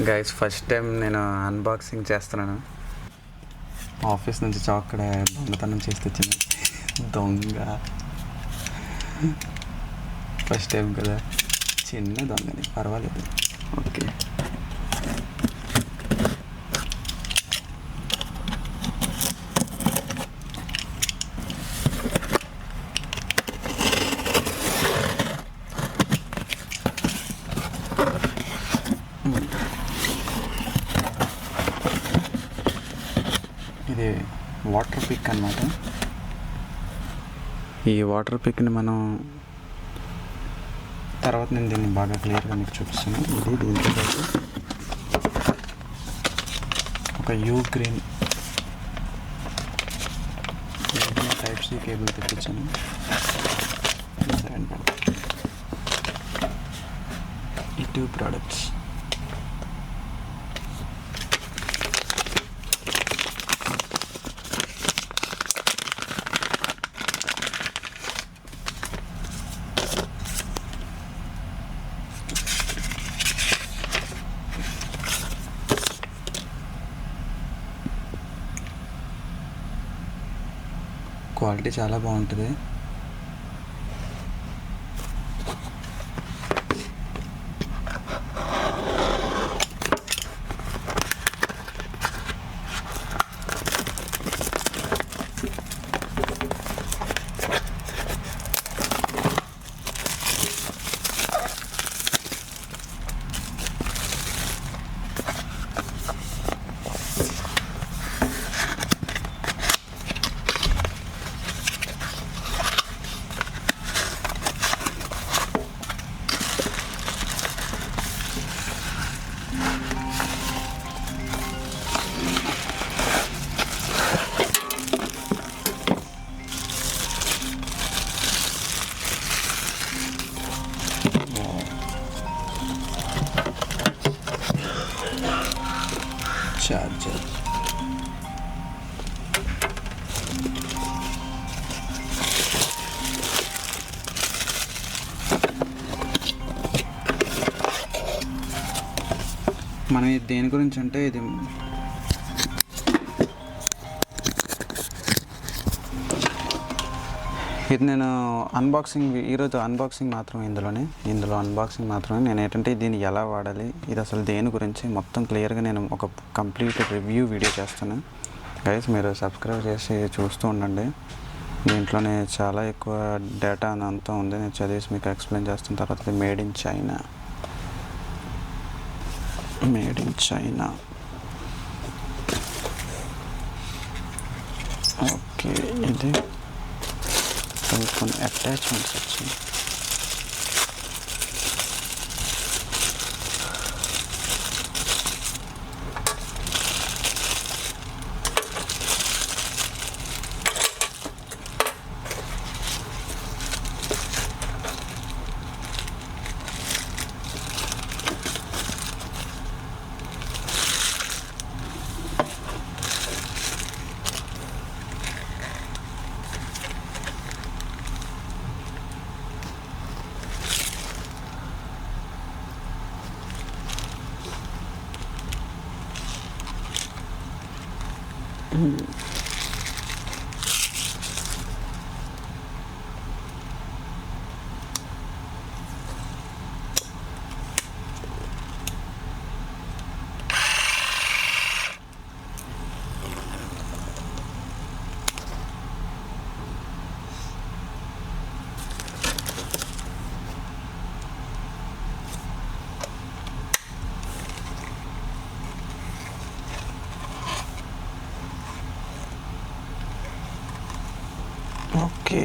Guys first time నేను unboxing చేస్తున్నాను. Office నుంచి చాక్కడ దొంగతనం చేసి తెచ్చింది. దొంగ ఫస్ట్ టైం కదా, చిన్న దొంగని, పర్వాలేదు. ఓకే, ఇది వాటర్ పిక్ అన్నమాట. ఈ వాటర్ పిక్ని మనం తర్వాత నేను దీన్ని బాగా క్లియర్గా మీకు చూపిస్తాను. ఇది దీంతో పాటు ఒక Ugreen type C cable తెప్పించాను. ఈ 2 ప్రోడక్ట్స్ క్వాలిటీ చాలా బాగుంటుంది. చార్జర్, మనం ఇది దేని గురించి అంటే ఇది నేను అన్బాక్సింగ్, ఈరోజు అన్బాక్సింగ్ మాత్రమే, ఇందులో అన్బాక్సింగ్ మాత్రమే. నేను ఏంటంటే దీన్ని ఎలా వాడాలి, ఇది అసలు దేని గురించి మొత్తం క్లియర్గా నేను ఒక కంప్లీట్ రివ్యూ వీడియో చేస్తాను. గైస్ మీరు సబ్స్క్రైబ్ చేసి చూస్తూ ఉండండి. దీంట్లోనే చాలా ఎక్కువ డేటా అంతా ఉంది, నేను చదివేసి మీకు ఎక్స్ప్లెయిన్ చేస్తున్న తర్వాత. ఇది మేడ్ ఇన్ చైనా. ఓకే, ఇది కొన్ని అటాచ్మెంట్స్ వచ్చింది. ఓకే,